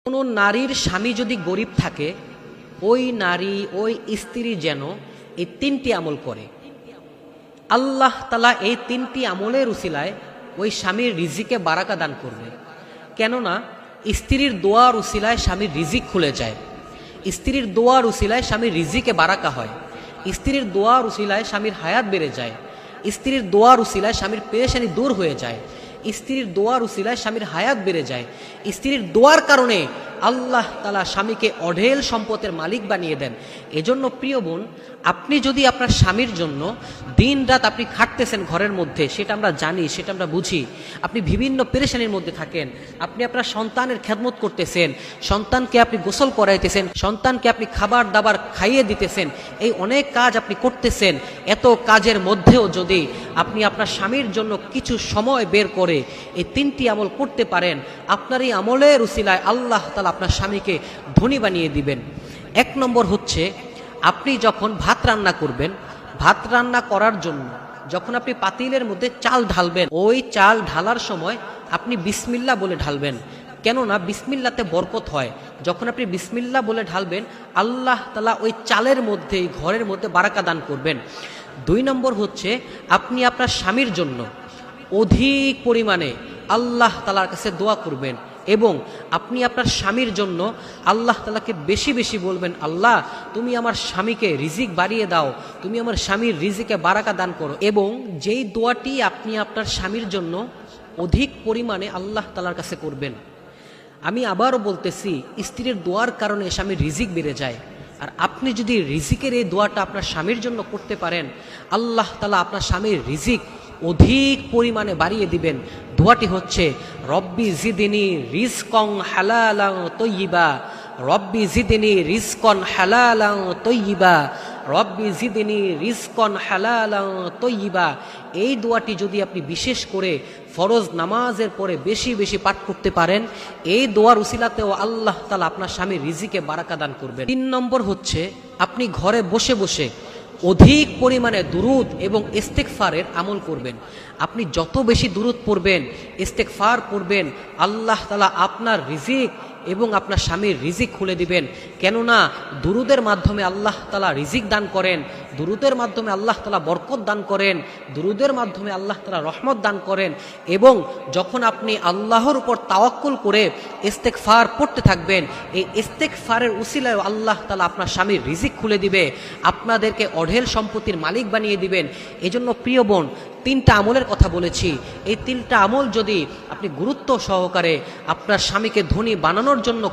কোনো নারীর স্বামী যদি গরিব থাকে, ওই নারী ওই স্ত্রী যেন এই তিনটি আমল করে। আল্লাহ তাআলা এই তিনটি আমলের উসিলায় ওই স্বামীর রিজিকে বারাকা দান করবে। কেননা স্ত্রীর দোয়ার উসিলায় স্বামীর রিজিক খুলে যায়, স্ত্রীর দোয়ার উসিলায় স্বামীর রিজিকে বারাকা হয়, স্ত্রীর দোয়ার উসিলায় স্বামীর হায়াত বেড়ে যায়, স্ত্রীর দোয়ার উসিলায় স্বামীর পেরেশানি দূর হয়ে যায়, স্ত্রীর দোয়ার উসিলায় স্বামীর হায়াত বেড়ে যায়। স্ত্রীর দোয়ার কারণে আল্লাহ তাআলা স্বামীকে অঢেল সম্পদের মালিক বানিয়ে দেন। এজন্য প্রিয় বোন, আপনি যদি আপনার স্বামীর জন্য দিন রাত আপনি খাটতেছেন ঘরের মধ্যে, সেটা আমরা জানি, সেটা আমরা বুঝি, আপনি বিভিন্ন পেরেশানির মধ্যে থাকেন, আপনি আপনার সন্তানের খেদমত করতেছেন, সন্তানকে আপনি গোসল করাইতেছেন, সন্তানকে আপনি খাবার দাবার খাইয়ে দিতেছেন, এই অনেক কাজ আপনি করতেছেন। এত কাজের মধ্যেও যদি আপনি আপনার স্বামীর জন্য কিছু সময় বের করে এই তিনটি আমল করতে পারেন, আপনার এই আমলের উসিলায় আল্লাহ তাআলা আপনার স্বামীকে ধনী বানিয়ে দিবেন। এক নম্বর হচ্ছে, আপনি যখন ভাত রান্না করবেন, ভাত রান্না করার জন্য যখন আপনি পাতিলের মধ্যে চাল ঢালবেন, ওই চাল ঢালার সময় আপনি বিসমিল্লাহ বলে ঢালবেন। কেননা বিসমিল্লাতে বরকত হয়। যখন আপনি বিসমিল্লাহ বলে ঢালবেন, আল্লাহ তাআলা ওই চালের মধ্যে, ঘরের মধ্যে বারাকা দান করবেন। 2 নম্বর হচ্ছে, আপনি আপনার স্বামীর জন্য অধিক পরিমাণে আল্লাহ তাআলার কাছে দোয়া করবেন এবং আপনি আপনার স্বামীর জন্য আল্লাহ তাআলাকে বেশি বেশি বলবেন, আল্লাহ তুমি আমার স্বামীকে রিজিক বাড়িয়ে দাও, তুমি আমার স্বামীর রিজিকে বারাকা দান করো। এবং যেই দোয়াটি আপনি আপনার স্বামীর জন্য অধিক পরিমাণে আল্লাহ তাআলার কাছে করবেন, আমি আবারও বলতেছি, স্ত্রীর দোয়ার কারণে স্বামীর রিজিক বেড়ে যায়। আর আপনি যদি রিজিকের এই দোয়াটা আপনার স্বামীর জন্য করতে পারেন, আল্লাহ তাআলা আপনার স্বামীর রিজিক অধিক পরিমাণে বাড়িয়ে দিবেন। দোয়াটি হচ্ছে, রব্বি জিদনি রিজকন হালালান তয়্যিবা, রব্বি জিদনি রিজকন হালালান তয়্যিবা, রব্বি জিদনি রিজকন হালালান তয়্যিবা। এই দোয়াটি যদি আপনি বিশেষ করে ফরজ নামাজের পরে বেশি বেশি পাঠ করতে পারেন, এই দোয়ার উসিলাতেও আল্লাহ তাআলা আপনার স্বামীর রিজিকে বারাকা দান করবেন। 3 নম্বর হচ্ছে, আপনি ঘরে বসে বসে অধিক পরিমাণে দুরুদ এবং ইস্তেগফারের আমল করবেন। আপনি যত বেশি দুরুদ পড়বেন, ইস্তেগফার পড়বেন, আল্লাহ তাআলা আপনার রিজিক এবং আপনার স্বামীর রিজিক খুলে দিবেন। কেননা দুরুদের মাধ্যমে আল্লাহ তাআলা রিজিক দান করেন, দুরুদের মাধ্যমে আল্লাহ তাআলা বরকত দান করেন, দুরুদের মাধ্যমে আল্লাহ তাআলা রহমত দান করেন। এবং যখন আপনি আল্লাহর উপর তাওয়াক্কুল করে ইস্তেগফার পড়তে থাকবেন, এই ইস্তেগফারের উসিলায় আল্লাহ তাআলা আপনার স্বামীর রিজিক খুলে দিবে, আপনাদেরকে অঢেল সম্পত্তির মালিক বানিয়ে দিবেন। এজন্য প্রিয় বোন, 3টা আমলের কথা বলেছি, এই 3টা আমল যদি আপনি গুরুত্ব সহকারে আপনার স্বামীকে ধনী বানানোর জন্য